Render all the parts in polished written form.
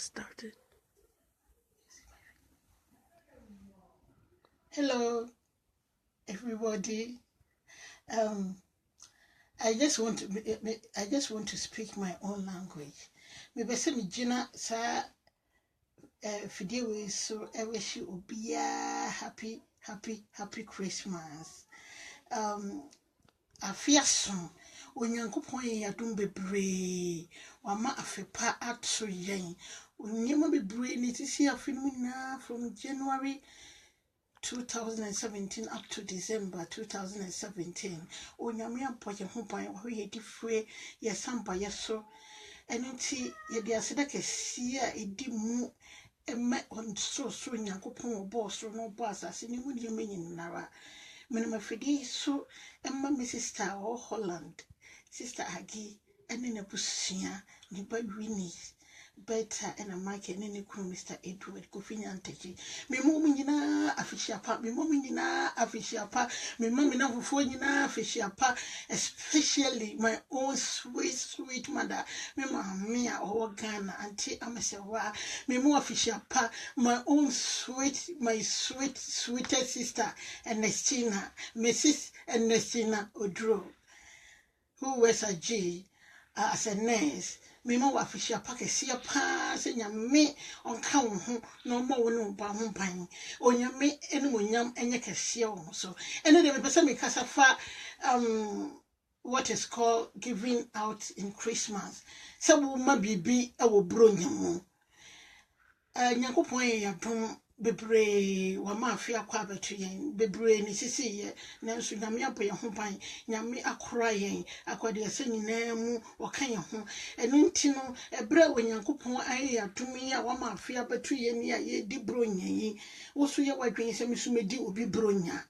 Started. Hello, everybody. Um, I just want to speak my own language. Me bese me gina sa video we so I wish you obia happy Christmas. Afiaso onyankopon ye adom bebree wama afepa ato yen onyema bebree ne tisi afenum na from January 2017 up to December 2017 onyame ampoje ho ban ho ye difre ye samba ye so enenti ye dia seda kesi a edi mu emme on so nyankopon obo so no obo asase ni mu ni menyinara menema fidi so emma me sister o Holland sister Agi ene ne busua ni ba wini better and a mic and any crew Mr. Edward Kofi Nyantechi. Me mom nyina afishia pa, me mom nyina afishia pa, me mom na fufu nyina afishia pa, especially my own sweet mother, me mama o Ghana auntie Amasewa, me mom afishia pa, my own sweetest sister Ernestina, Mrs. Ernestina Odro, who was a G as a nurse. Me mo afishia pakesia pa se nyame onka wo ho no mo wo no ba ho pan onyame enu onyam enye kese wo so ene de me pese me kasa fa what is called giving out in Christmas se wo ma bibi e wo bro nyam nyankopon ye yadom bebree wa ma afia kwa betu yen bebree ni sisi ye nanso nyame apo ye ho ban nyame akora yen akode ase nyina mu woka ye ho eno nti no ebre wo nyankopon aye yadom ye wa ma afia betu yen ya ye di bronya yi wo so ye wadwen se me so medi obi bronya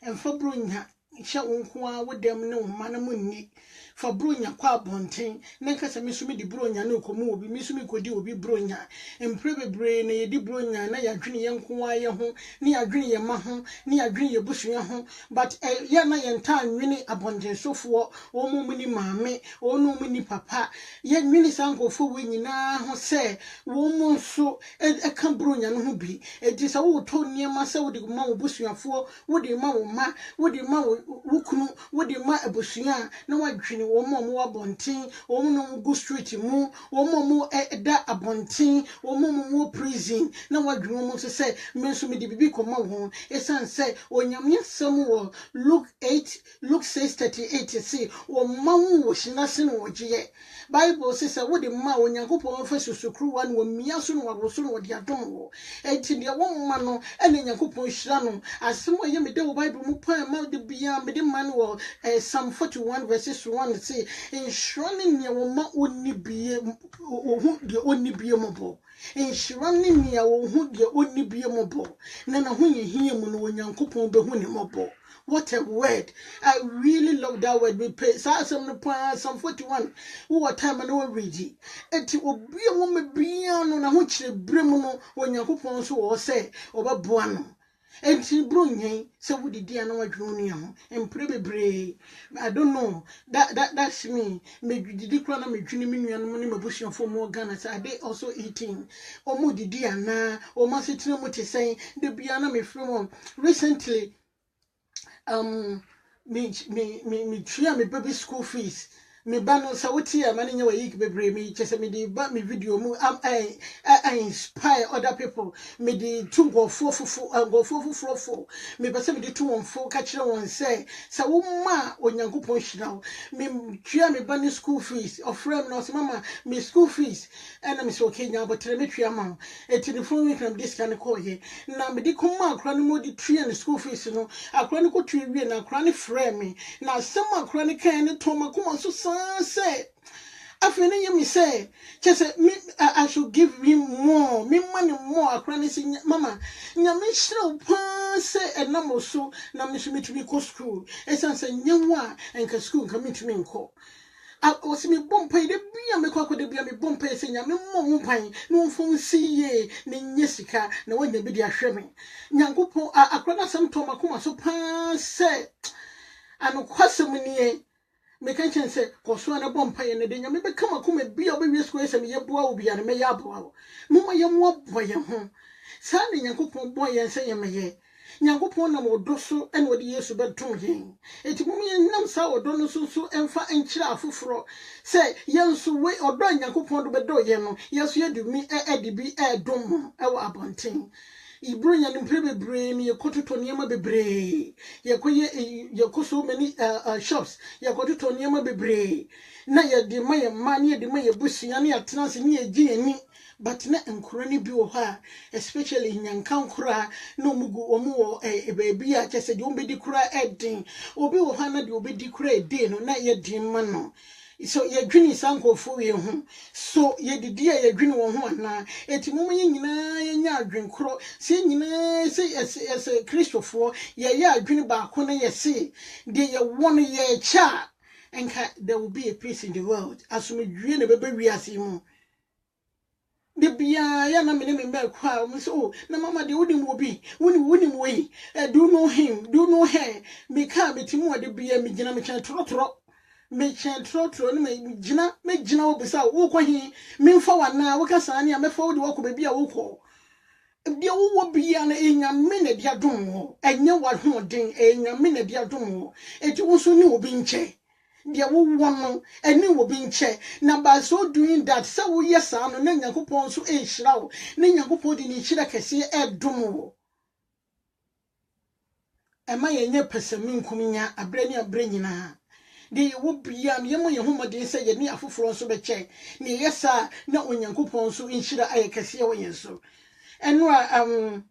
emfa bronya hye wo nko a wodam ne wo ma na munni fa bronya kwa bonten na nkasa me so me di bronya na okomu obi me so me kodi obi bronya empre bebre na ye di bronya na ya dwene ye nko a ye ho ne ya dwene ye ma ho ne ya dwene ye busua ho but ye na ye nta nwene abonten sofo wo mu ni maame wo no mu ni papa ye nwene sankofo we nyina ho se wo mu so e ka bronya no ho bi edi sa wo to niema se wo di ma wo busuafo wo di ma wo ma wo di ma wo kunu wo di ma abusua na wadwene wo mo abonten wo no go street mu wo mo da abonten wo mo prison na wadwene mo se me so me di bibi koma wo esan se onyame asem wo Luke 6:38 say wo ma wo hina se no wogiye Bible says wo di ma onyankopon fa susukru wa no mia so no wagoso no wodi adom wo enti de wo ma no ene nyankopon hira no asem wo ye me de wo Bible mu pa ma de bia me de man wo Psalm 41:1 say enshirane ne wo ma onni bie hu de onni bie mobo enshirane ne wo hu de onni bie mobo na ho yehia mu no onyankopon be hu ne mobo. What a word. I really love that word. We pay Psalm 41. What time and what read it will be a woman beyond on a which the bremuno when your coupons or say over buano. And she brunye, so would the dear no junior and probably I don't know. That's me. Maybe the declare me dreaming and money bush for more Ghana. Are they also eating? Or more the dear na or must it know what to say? The Biana me from recently. Me tria me baby school fees me ba no sa woti a mane nya wa yik bebre me chese me di ba me video mu I inspire other people me di tu gofo fofo me ba se me di tu wonfo ka kire won say sa wo ma onyankopon hira wo me tria me ba ni school fees of frame no se mama me school fees and me so okay nya but me tria ma eti the phone week na this kan call here na me di kuma akra no mo di tria ni school fees no akra ni ko tria wie na akra ni frame me na sama akra ni kan ni to makoma so say afeni yemi say chese me I should give him more me money more akrani si mama nyame hire pa say enamo so na me so metumi ko school esan say nyewa enka school nka metumi nko o si me bompa de bia me kwa de bia me bompa say nyame mo ho pan no mfom siye ne nyesika na wanya bi de ahwe me nyankopon akrana sam to makoma so pa say anokwasem nie me can say koso na bompa ye ne de nyame be kama kuma bia obewie sko ese me ye boa obi ya ne me ya boa moma ye mo boye ho sa ne Nyankopon boye nse ye me ye Nyankopon na mo doso ene odi Yesu betom yen eti mom ye nam sa odo no so emfa enkyira afoforo se ye nso we odo Nyankopon do bedo ye no Yesu ye di mi edi bi dom e wa abonten Ibrunya ni bebre ni yekototo niema bebre yekoso many shops yekototo niema bebre na ye de maye man ye de maye busua na atena se ni egi ani but na enkura ni bi wo ha especially nyanka nkura na omugu omu baby a chese de ombedi kura edin obi wo ha na de obedi kura edin no na ye din ma no so ye dwini sankofo we hu so ye didi ye dwini wo ho ana eti mum ye nyina ye nya adwenkoro se nyina se Christopher ye adwini ba ko na ye se de ye won ye cha enka there will be a peace in the world asomdwie na bebe wiase mu de bia ya na me me kwa me so na mama de woni mo bi woni mo yi do know him do know her me ka betimu de bia me gina me kyan trotro me chen trotro ni me gina obisa wo kwa hi me mfa wana wo kasa ne me fa wo de wo ko be bia wo ko de wo bia na enyame na dia dum ho enye wa ho den enyame na dia dum ho eti wo so ni obi nche de wo no eni obi nche na by so doing that say wo yesa no na Nyankopon so ehira wo na Nyankopon de ni hira kese edum wo ema yenye pesemi nkuminya abre ni abre nyina de wo bia no yemo ye homode se ye ni afoforo so beche ne yesa na Onyankopon so nhira ayekase wo yenso eno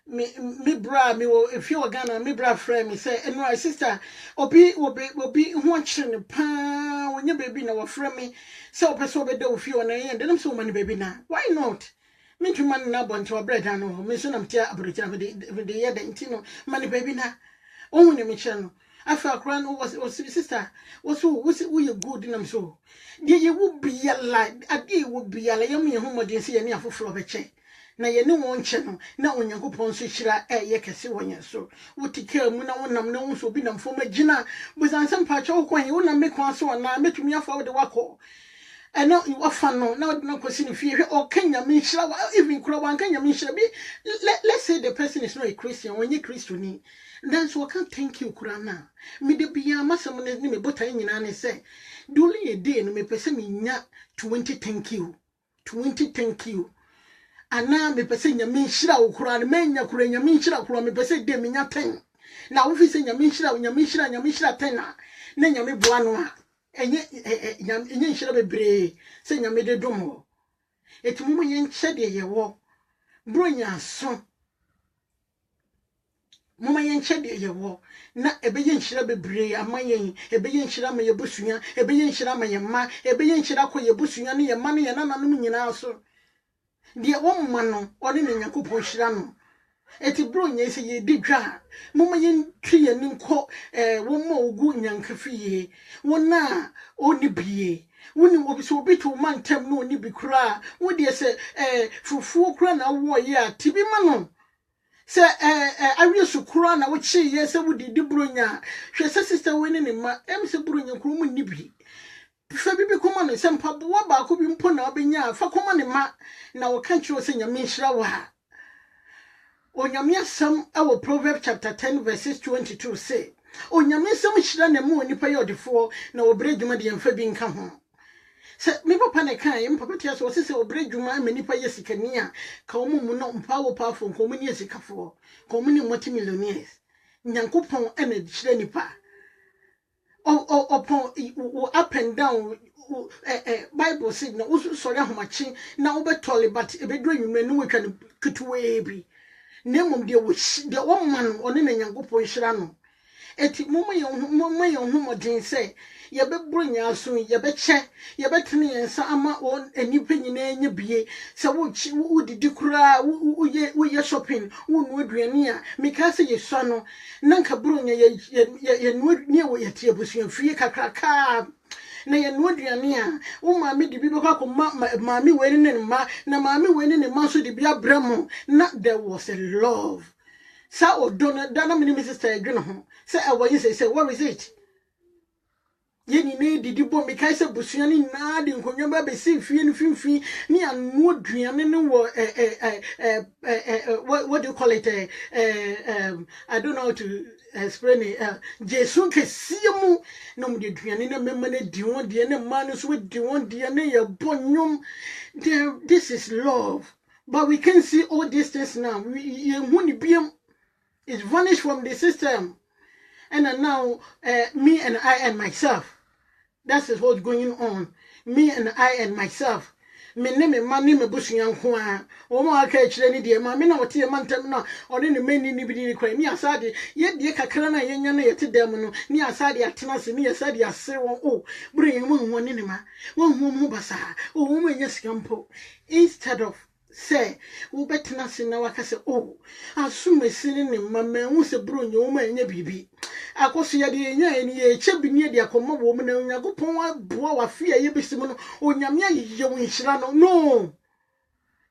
me bra me wo efi Ghana me bra frame me say eno sister obi ho akire ne pa wonye baby na wo frame me say opese obeda ofi ona ye ndem so mani baby na why not me tuma na bonche wa bread no me so nam tia abrochira de ye de ntino mani baby na ohun ne me che no afa akra no was sister was you good nam so de ye wo bia la ade wo bia la yem ye homode se ye ne afoforo beche na ye ne won che no na Onyankopon so hira ye kese wonye so wotika mu na wonam na won so bi nam fo magina buzansem pa che wo kwan ye wonam me kwan so na metumi afa wo de wako eno you offer no na wode na kwesi ne fie hwe o kanya me hira even kro wan kanya me hira bi let's say the person is not a Christian when you Christian then so I can't thank you kurana me de bia masam ne me botan nyina ne say duli a day no me pese me nya 20 thank you ana me pese nya me hira wo kurana me nya kura nya me hira kura me pese de me nya 10 na wo fi se nya me hira 10 na nya me boa no a enye hira bebre se nya me de dom etumu ye nche de ye wo bro nya so mama yenche de yewo na ebeye nhyira bebre amayen ebeye nhyira ma yebusunya ebeye nhyira ma yemma ebeye nhyira ko yebusunya ne yemma ne yenananum nyina so de wo mma no ode ne Nyankopon hyira no eti bro nya se ye didwa mama yentwi ye nko wo ma ogu nyankafiye wona oni bie woni obi so obi to mantem no oni bi kura wo de se fufuo kura na wo ye atibi ma no se awie sukura na wo chi ye se wo didi bronya hwe se sister we ne ma em se bronya kuro mu nibi fa bibi koma no se mpa bo ba ko bi mpo na obenya fa koma ne ma na wo kan kiro se nyame hira wa ha onyame asam awo Proverbs chapter 10 verses 22 say onyame asam hira na mu onipa yodefo na obre dwuma de yemfa bi nka ho se me papa ne kan yem papa tia so se obre dwuma amenipa yesikani a ka omu mu no mpa wo pafo ko mu ne yesikafo ko mu ne multimillionaires Nyankopon ene hire nipa upon up and down Bible said na usu sori ahomachi na obetole but ebedru nwume no wetwa ne kutuwe bi nemom de wo man one na Nyankopon hira no eti moma ye homodin se ye bebro nya so ye beche ye betene yensa ama on enipa nyina nya bie se wo didi kura wo ye shopping wo no aduane a meka se ye so no nanka bro nya ye no ne wo ye tie busuan fie kakraka na ye no aduane a wo maame de bi bekwa ko maame we ne ma na maame we ne ma so de bi abramo na there was a love sa odona dana mini sister adwene ho say awoyi say what is it Yeni ne didi bo me kai se busua ni na de nkonwa ba be se fie ni finfin ni anu aduane ne wo what do you call it I don't know how to explain it jesu kesiye mu na mu de aduane na memma na di won de na ma no so di won de na ye bonyum. This is love, but we can see all these things now. It's vanished from the system. And now, me and I and myself. That is what's going on. Me and I and myself. Me ne me mani me busu yanko a. O ma aka kire ni de ma me na wote man tam na one ne mani ni bi ni kwa ni asade ye de kakra na ye nya na ye te dem no ni asade atena se ni asade ase won o bro yen mo won ne ma won mo basa o mo nya sikampo instead of say wo betena se na waka se o asumesi ni mama hu se bro nya wo ma nya bibi akoso ya de nya ni ye che bi ni de akoma wo mo na nyagopon aboa wa fia ye besimu no onyame aye wo nhira no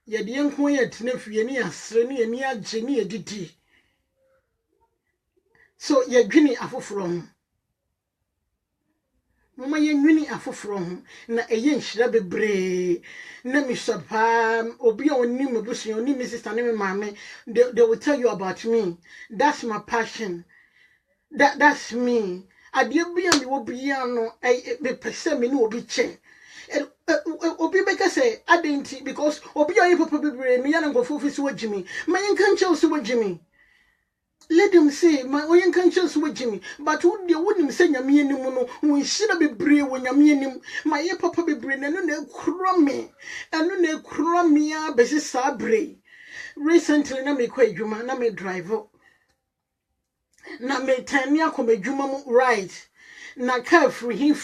ye de enko ye tena fie ni asre ni ani age ni edidi so ye dwini afoforo ho mama ye nwini afoforo ho na eye nhira bebre na mi sopa obi a oni mebusu oni mi sister ni me mama they will tell you about me. That's my passion. That's me. Ade bia me wo bia no be pese me no obi che obi beka say adenti because obi ayi papa bebre me ya na ngofo fi so wagimi man kan che so wagimi. Let them say my oyin kan che so wagimi but wo de wonim say nyame anim no wo nhira bebre wo nyame anim my papa bebre na no na ekuro me eno na ekuro me a be sa bre recently na me kwa adwuma na me drive na me tani akoma adwuma mu right na ka free him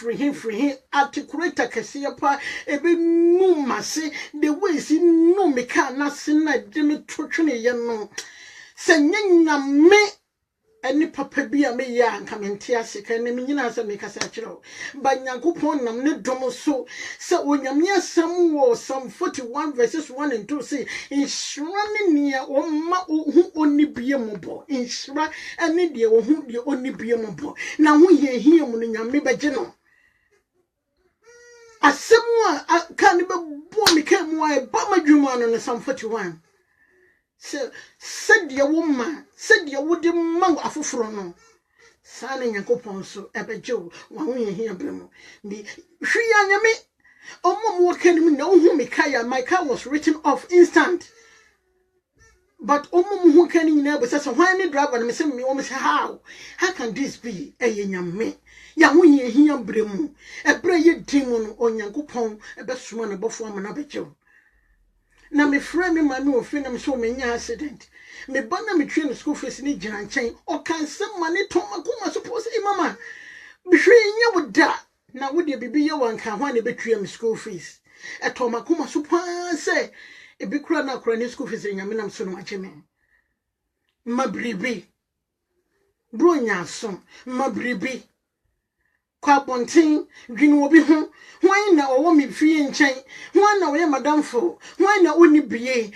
articulate kese pa ebe nu mase the way si no me ka na se na de me twotwe ye no se nyanya me ani papa bi a me ya anka me ntia se ka na me nyina se me kasa akiro ba nyankopon nam ne dom so se onyame asam wo Psalm 41 verses 1 and 2 say inshira ne nia o ma hu onibie mobo inshira ani de o hu de onibie mobo na hu ye hie mu no nyame beje no asem a ka ne be bo me ka mu ai ba madwuma no no Psalm 41 said your woman, said your woody mang afufro no. Sana Yankopon so ebejo, one here bremo. Be Shriya me, oh, what can we know who Mikaya? My car was written off instant. But who can you know? But that's a whiny driver and say me almost how can this be a young me? Young here bremo, a brave demon on Yankopon, a best one above one abejo. Na me frame me mami ofin na me so me nya accident me bana me twe school fees ni gina nchen o kan sem mane to makoma suppose mama be hwe nya woda na wo de bibi ye wanka ho na betwe me school fees e to makoma so pa se e bi kura na kura ni school fees nya me nam so no ache me mabribi bro nya so mabribi kwa bontin dwinu obi ho hwan na owo me fie nchen hwan na wo ye madamfo hwan na oni bie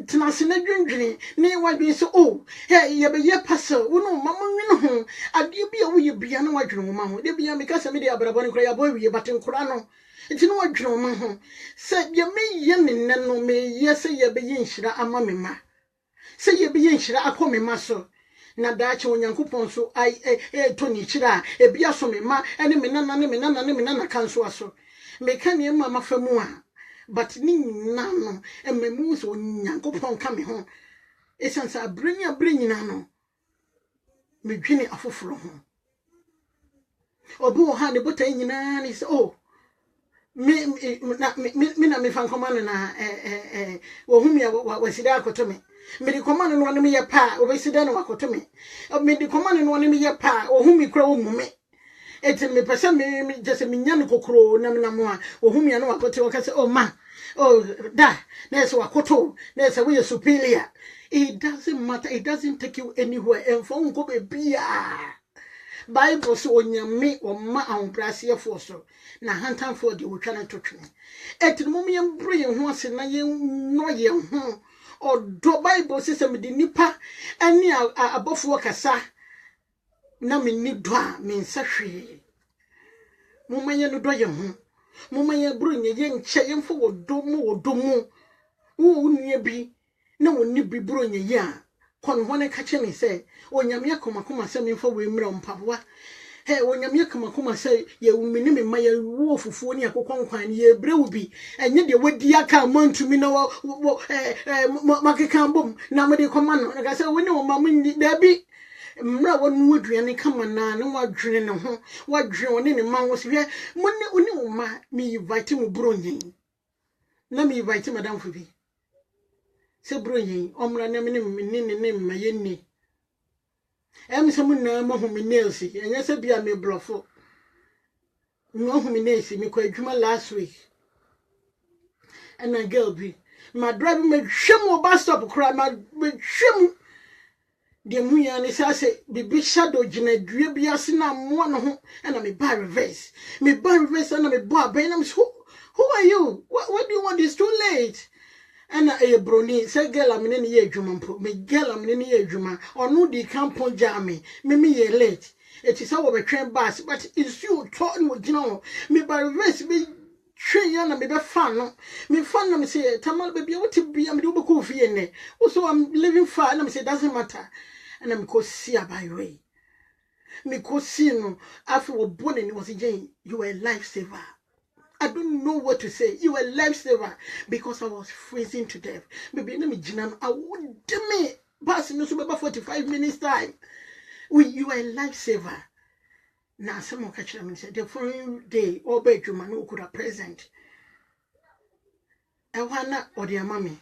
tenase na dwendwene ne wadwen so oh ye be ye pasel wo no mamonwene ho ade bia wo ye bia na wadwene wo ma ho de bia me kasa me de abrabɔ ne kora ya boy wie baten kora no enti no wadwene wo ma ho se ye me ye ne no me ye se ye be ye nhira ama me ma se ye be ye nhira akɔ me ma so na dache onyankopon so ai to ni chira e bia so me ma ene me nana kanso aso me kan ye mama famu a but ni nyina no ememu so onyankopon ka me ho esansa abrenya na no me dwine afoforo ho obo ha ne botan nyina ni so oh me na me fan komano na wo humi wa sida akoto me me di komano no ne me ye pa obesida no akoto me me di komano no ne me ye pa wo humi kura wo mu me eti me pese me jese me nya no kokoro na mo a wo humi no akoto wo kase oh ma oh da na so akoto na so we superior. It doesn't matter, it doesn't take you anywhere and from go be Bible so onyame o ma ahomprase efo so na hantan for de wotwa na totwe eti no me embro ye ho ase na ye no ye ho odo Bible se me de nipa ani abofo kasa na me ni do a me nsahwe Mumma ye no doye ho. Mumma ye bro nye ye nche ye mfo wodo mu. Wo nua bi na wonni bi bro nye ye a. Kon hone ka che me say onyame akoma se me mfa we mra mpaboa. Hey, onyame akoma se ye wumini me ma ye wo fufuo ni akokon kwan ye brewu bi. Enye de wadi aka mantumi na makeka bom na me de koma no. Ka se woni wo ma mu da bi. Mra wonu aduane kama na wadwene ne ho wadwene one ne man wo se hwe munne oni wo ma me invite mu bronyin na me invite madam fobi se bronyin omra na me ne ma yenni em se munna ma hu me nails enya se bia me blofo no hu me nails me kwa adwuma last week and a girl bi my driver me hwem bus stop kra ma me hwem de muya ne say bibi shadow gina dua bia se na mo no ho na me bar reverse na me bo aben na who are you what do you want? It's too late and a brony say girl am ne ye adwuma mpo me girl am ne ye adwuma onu di campo jam me ye late it is how we train bus but it's you talk no gina ho me bar reverse me twe ya na me be fan no me fan na me say tamal baby what be am do be ko fie ne so I'm living far na me say doesn't matter and I'm go see by way me go see no after we born and was again you were a lifesaver. I don't know what to say. You were a lifesaver because I was freezing to death. Maybe me jinam I would me pass no so 45 minutes time. You were a lifesaver. Now someone catch them and said the following day all bedroom no could have present. I wanna or their mommy.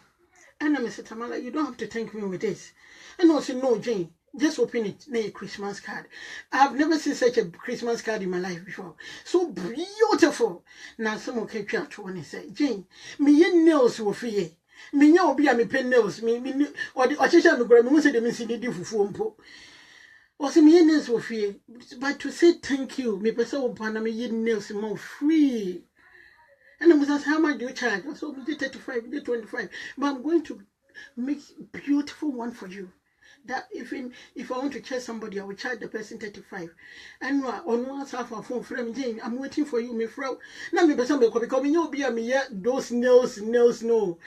And I said, Tamala, you don't have to thank me with this. And also, no, Jane, just open it. Nay, Christmas card. I've never seen such a Christmas card in my life before. So beautiful. Now, someone came out to one and said, Jane, me ye nails were free. Me no be a me pen nails. Me or the Ochisha me grandma said the missing the different. Was me nails were free. But to say thank you, me person upon me ye nails more free. And I was asked, how much do you charge? I said, we did 35, we did 25. But I'm going to make a beautiful one for you. That if I want to charge somebody, I will charge the person 35. And on one half of phone frame, Jane, I'm waiting for you, my friend. Now me person be because you be a me those nails, no.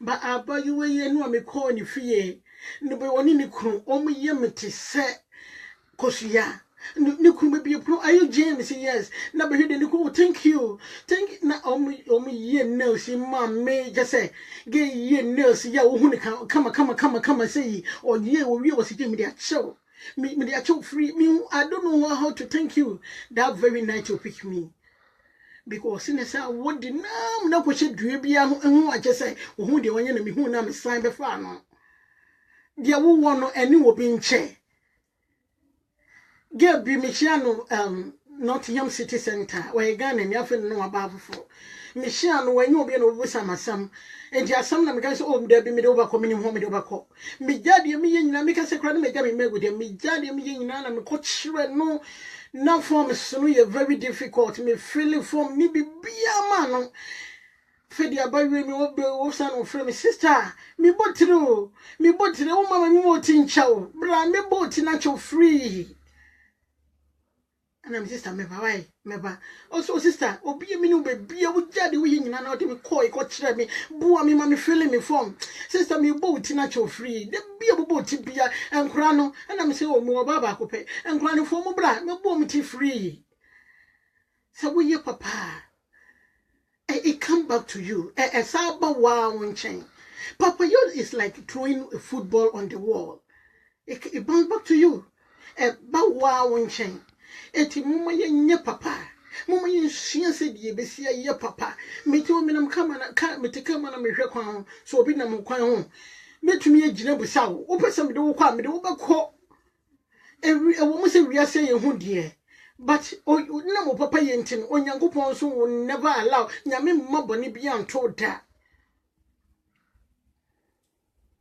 But I buy you a no me call ni fee. No be one in the crew, me ye me to set Kosia. Niku be pro are you James? Yes. Na be hide niku thank you. Thank na omi ye nails man me just say ge ye nails ya wo hu come say or ye we was give me the show. Me the show free me I don't know how to thank you. That very night you pick me. Because since I would na question dua bia hu a just say wo hu de wanya na me hu na me sign be fa no. Dia wo no eni wo bi nche. Girl be Michiano Nottingham City Center where Ghana and Yafin no above for Michiano when you be no Sam and ya some them guys oh there be me over coming home me over call me daddy me yin make us a crowd me me with them me daddy me yin na me coach no now form so no very difficult me feeling from me be man Fedi abaye me wo san o frame sister me botire o mama me mo tincha bra me boti na cho free. And I'm sister meba also sister obi me no baby a wo jade wo nyina na o de me call e ko kire me bua me ma me feeling me form sister me bo tina cho free de bia bo ti bia enkura no na me say o me baba akopɛ enkura no fo mo bra me bo me ti free so wo ye papa it come back to you saba wa wonchen papa you is like throwing a football on the wall it bounce back to you ba wa wonchen eti mama ye nye papa mama ye hia se die besia ye papa meti o menam kama na ka meti kama na mehwe kwan so obi na mo kwan ho metumi agina busa wo pese me de wo kwa me de wo bekọ ewi ewo mo se wiase ye hu die but na mo papa ye ntin onyankopon so will never allow nyame mmabone bia nto da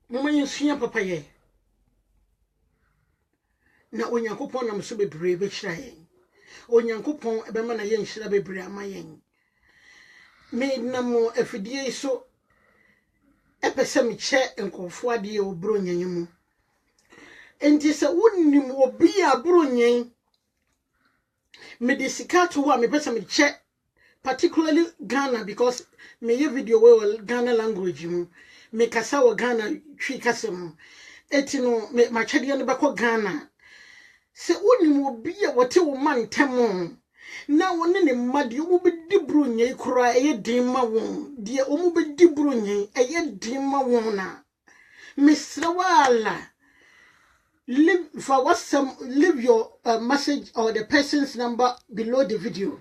mama ye hia papa ye na onyankopon nam so bebre be kira yen onyankopon ebe ma na yen hira bebre ama yen me nam afidie so epese me che enkofo ade obro nyanyi mu enti se wonnim obi abro nyen me de sika to ho me pese me check particularly Ghana because me ye video we Ghana language mu me kasa wo Ghana twi kasa mu eti no me ma twede no beko Ghana se woni mo bi a wote wo man temo na woni ne mmade wo be dibru nyei kura eye din ma won de o mo be dibru nyei eye din ma won na Mr. Wala leave for what some leave your message or the person's number below the video.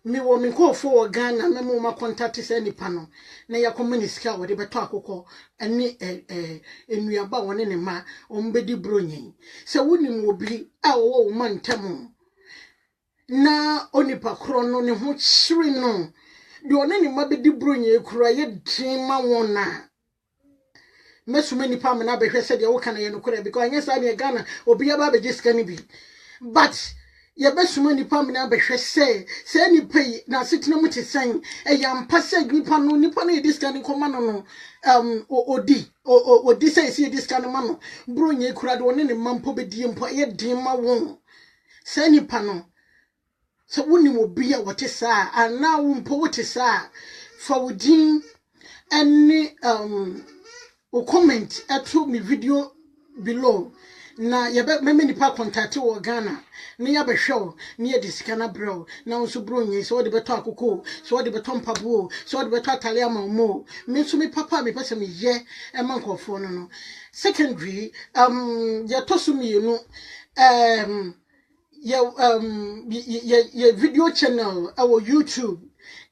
Me wo me call for Ghana me mo ma contact se nipa no na ya communiska wo de beto akoko ene enuaba woni ne ma o mbedi bronyin se woni mo bi a wo man tamo na onipa kro no ne ho chiri no de one ne ma bedi bronyin kura ye din ma wona mesuma nipa me na behwe se de wo kana ye no kura because anya sa ne Ghana obi aba be jiska ni bi but ye besuma nipa me na behwe se nipa yi na setena mu tesan yampa se nipa no ye diska ni koma no odi se diska no ma no bronye kura de one ne mampo be die mpo ye din ma won se nipa no se woni mo bia wote saa ana wo mpo wote saa fa wodin any o comment to me video below na ye be me nipa contact wo Ghana na ya be hwew na ye disika na bro na wo so bronye so de beto akoko so de beto mpabuo so de beto atale amamo me so me papa me pese me ye e man kofo no secondary ya tosu mi no ye video channel our YouTube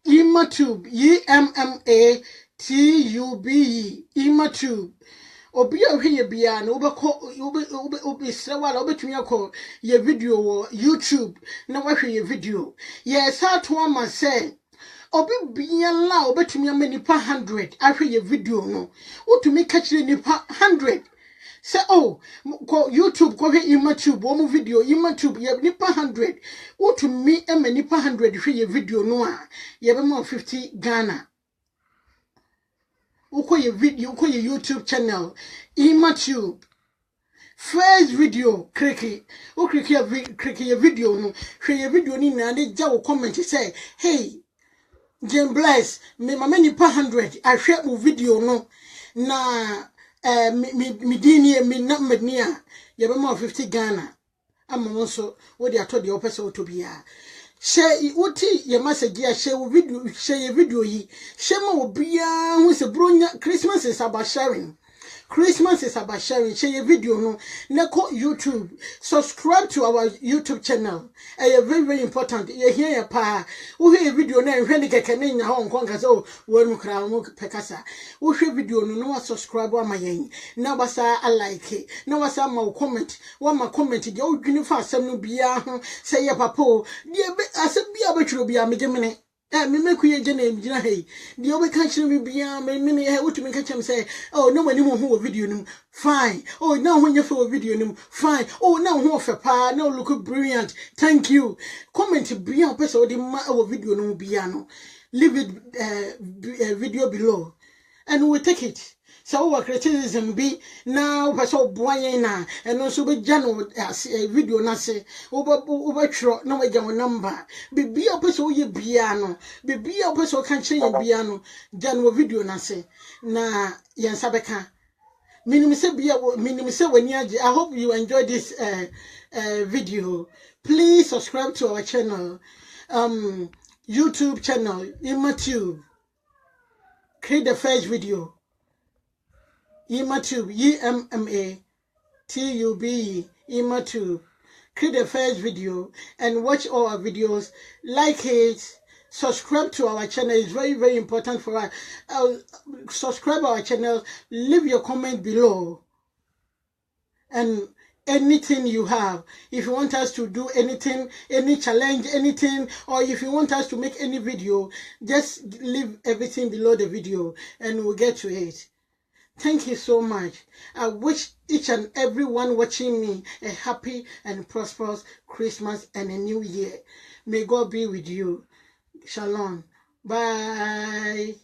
ImaTube ImaTube obi a hwe ye bia na obi srawala obetumi akọ ye video wo YouTube na wahwe ye video ye sa to ama say obi bia la obetumi ama nipa 100 ahwe ye video no utumi kachire nipa 100 say oh ko YouTube ko hwe ImaTube wo mu video ImaTube ye nipa 100 utumi ama nipa 100 hwe ye video no a ye be ma 50 Ghana uko ye video uko ye YouTube channel ImaTube first video kriki o kriki ye video no hwe ye video ni na de ja wo comment say hey Jane Bless me mama nipa 100 ahwe mu video no na mi dini mi na mednia ye be ma 50 Ghana amma so wo de atode wo pese otobia share uti ye message ya share video yi share ma obia hu se bronya Christmas is about sharing share your video no neko YouTube subscribe to our YouTube channel very very important ye here ya pa wo hwe video na hwe ne keke ne nya ho nkonka so wo mu kra mu pekasa wo hwe video no subscribe wa mayen na basa like na wasa ma comment wa ma comment je wo dwini fa asem no bia ho se ye papo de asem bia betwiro bia megemene me meku ye je na emjina hey de obeka kire me bia me ne he wotumi ka chem say oh no mani mo ho video nim fine oh na ho nya for video nim fine oh na ho fe pa na look brilliant thank you comment bia person o de ma video no bia no leave it video below and we'll take it. So our criticism be now person boy na and also be jano video na say over tro na we get number be a person ye bia no be a person can change bia no jano video na say na yan sabeka minimum say bia minimum say wani age. I hope you enjoy this video. Please subscribe to our channel YouTube channel ImaTube. Create the first video ImaTube ImaTube ImaTube. Create the first video and watch all our videos. Like it, subscribe to our channel. It's very very important for us. Subscribe our channel, leave your comment below, and anything you have, if you want us to do anything, any challenge, anything, or if you want us to make any video, just leave everything below the video and we'll get to it. Thank you so much. I wish each and everyone watching me a happy and prosperous Christmas and a new year. May God be with you. Shalom. Bye.